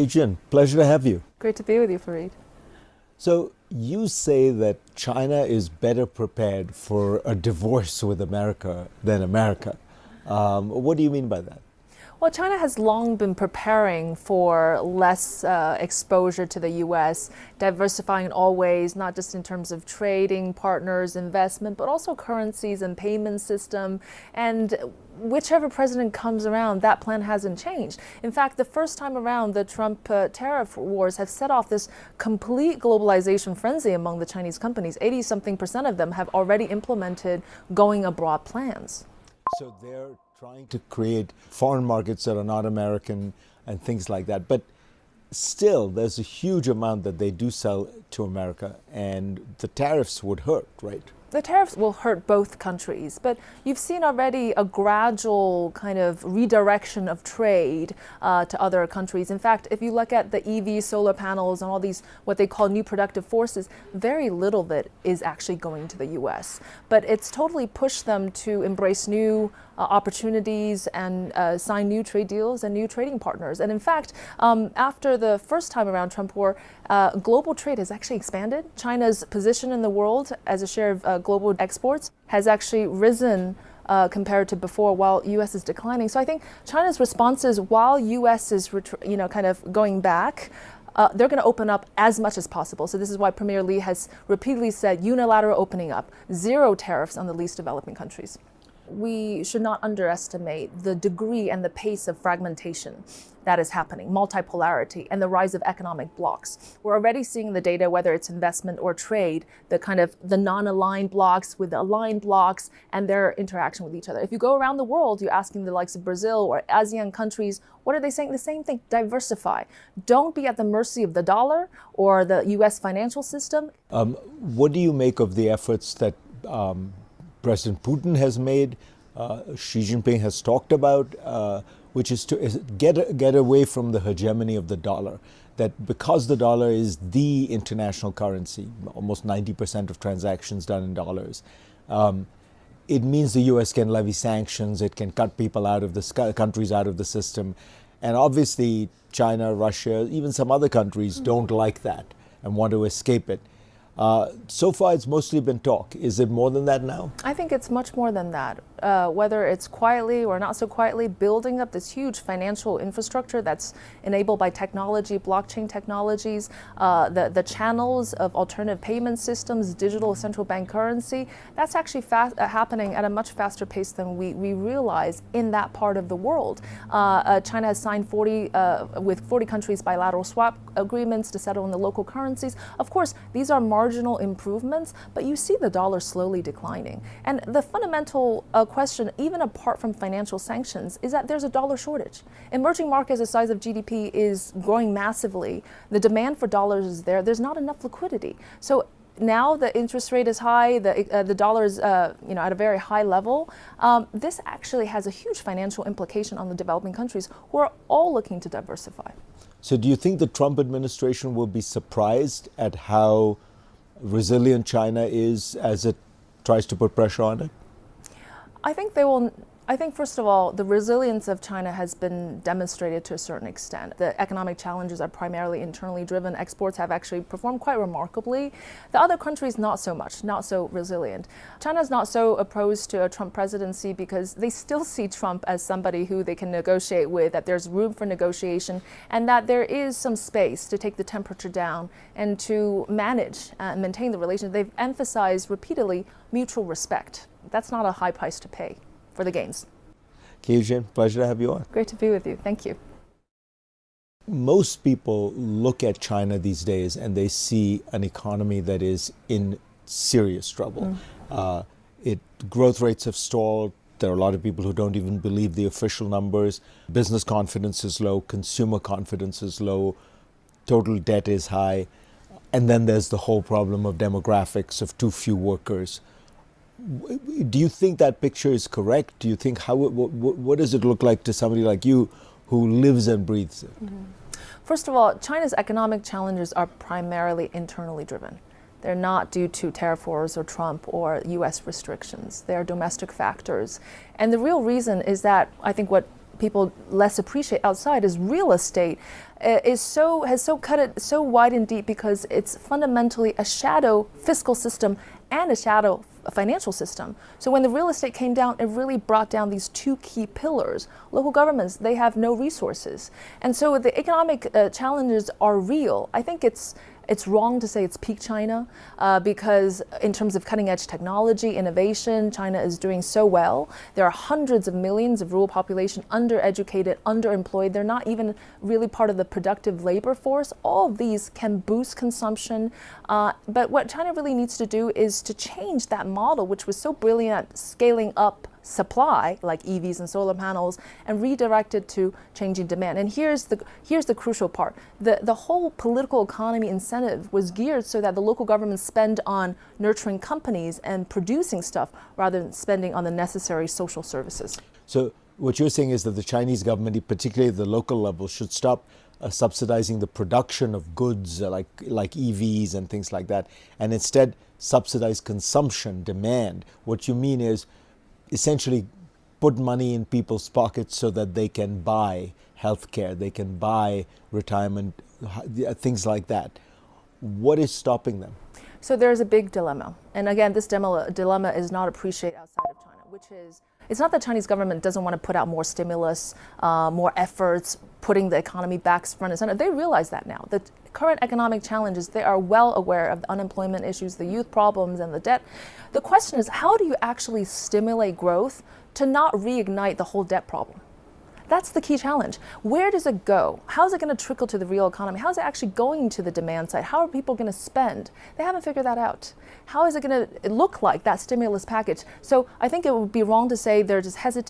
Adrian, pleasure to have you. Great to be with you, Fareed. So you say that China is better prepared for a divorce with America than America. What do you mean by that? Well, China has long been preparing for less exposure to the U.S., diversifying in all ways, not just in terms of trading partners, investment, but also currencies and payment system. And whichever president comes around, that plan hasn't changed. In fact, the first time around, the Trump tariff wars have set off this complete globalization frenzy among the Chinese companies. 80-something% of them have already implemented going abroad plans. So they're trying to create foreign markets that are not American and things like that. But still, there's a huge amount that they do sell to America, and the tariffs would hurt, right? The tariffs will hurt both countries, but you've seen already a gradual kind of redirection of trade to other countries. In fact, if you look at the EV, solar panels, and all these what they call new productive forces, very little of it is actually going to the U.S. But it's totally pushed them to embrace new opportunities and sign new trade deals and new trading partners. And in fact, after the first time around Trump war, global trade has actually expanded. China's position in the world as a share of global exports has actually risen compared to before, while U.S. is declining. So I think China's response is, while U.S. is kind of going back, they're going to open up as much as possible. So this is why Premier Li has repeatedly said unilateral opening up, zero tariffs on the least developing countries. We should not underestimate the degree and the pace of fragmentation that is happening, multipolarity, and the rise of economic blocks. We're already seeing the data, whether it's investment or trade, the non-aligned blocks with the aligned blocks and their interaction with each other. If you go around the world, you're asking the likes of Brazil or ASEAN countries, what are they saying? The same thing, diversify. Don't be at the mercy of the dollar or the US financial system. What do you make of the efforts that President Putin has made, Xi Jinping has talked about, which is to get away from the hegemony of the dollar? That because the dollar is the international currency, almost 90% of transactions done in dollars, it means the U.S. can levy sanctions, it can cut people out of the countries out of the system. And obviously China, Russia, even some other countries don't like that and want to escape it. So far, it's mostly been talk. Is it more than that now? I think it's much more than that. Whether it's quietly or not so quietly, building up this huge financial infrastructure that's enabled by technology, blockchain technologies, the channels of alternative payment systems, digital central bank currency, that's actually happening at a much faster pace than we realize in that part of the world. China has signed with 40 countries bilateral swap agreements to settle in the local currencies. Of course, these are marginal improvements, but you see the dollar slowly declining. And the fundamental question, even apart from financial sanctions, is that there's a dollar shortage. Emerging markets, the size of GDP, is growing massively. The demand for dollars is there. There's not enough liquidity. So now the interest rate is high, the dollar is at a very high level. This actually has a huge financial implication on the developing countries who are all looking to diversify. So do you think the Trump administration will be surprised at how resilient China is as it tries to put pressure on it? I think they will. I think, first of all, the resilience of China has been demonstrated to a certain extent. The economic challenges are primarily internally driven. Exports have actually performed quite remarkably. The other countries, not so much, not so resilient. China's not so opposed to a Trump presidency because they still see Trump as somebody who they can negotiate with, that there's room for negotiation, and that there is some space to take the temperature down and to manage and maintain the relationship. They've emphasized repeatedly mutual respect. That's not a high price to pay for the gains. Adrian, pleasure to have you on. Great to be with you. Thank you. Most people look at China these days and they see an economy that is in serious trouble. Growth rates have stalled. There are a lot of people who don't even believe the official numbers. Business confidence is low, consumer confidence is low, total debt is high. And then there's the whole problem of demographics, of too few workers. Do you think that picture is correct? Do you think what does it look like to somebody like you who lives and breathes it? First of all, China's economic challenges are primarily internally driven. They're not due to tariff wars or Trump or US restrictions. They're domestic factors. And the real reason is that I think what people less appreciate outside is real estate has cut it so wide and deep because it's fundamentally a shadow fiscal system and a shadow financial system. So when the real estate came down, it really brought down these two key pillars. Local governments, they have no resources. And so the economic challenges are real. I think it's wrong to say it's peak China because in terms of cutting edge technology, innovation, China is doing so well. There are hundreds of millions of rural population undereducated, underemployed. They're not even really part of the productive labor force. All of these can boost consumption. But what China really needs to do is to change that model, which was so brilliant at scaling up supply like EVs and solar panels and redirect it to changing demand. And here's the crucial part. The whole political economy incentive was geared so that the local governments spend on nurturing companies and producing stuff rather than spending on the necessary social services. So what you're saying is that the Chinese government, particularly at the local level, should stop subsidizing the production of goods like EVs and things like that, and instead subsidize consumption, demand. What you mean is essentially put money in people's pockets so that they can buy healthcare, they can buy retirement, things like that. What is stopping them? So there's a big dilemma. And again, this dilemma is not appreciated outside of China, which is, it's not that Chinese government doesn't want to put out more stimulus, more efforts, putting the economy back front and center. They realize that now. The current economic challenges, they are well aware of the unemployment issues, the youth problems, and the debt. The question is, how do you actually stimulate growth to not reignite the whole debt problem? That's the key challenge. Where does it go? How is it going to trickle to the real economy? How is it actually going to the demand side? How are people going to spend? They haven't figured that out. How is it going to look like, that stimulus package? So I think it would be wrong to say they're just hesitant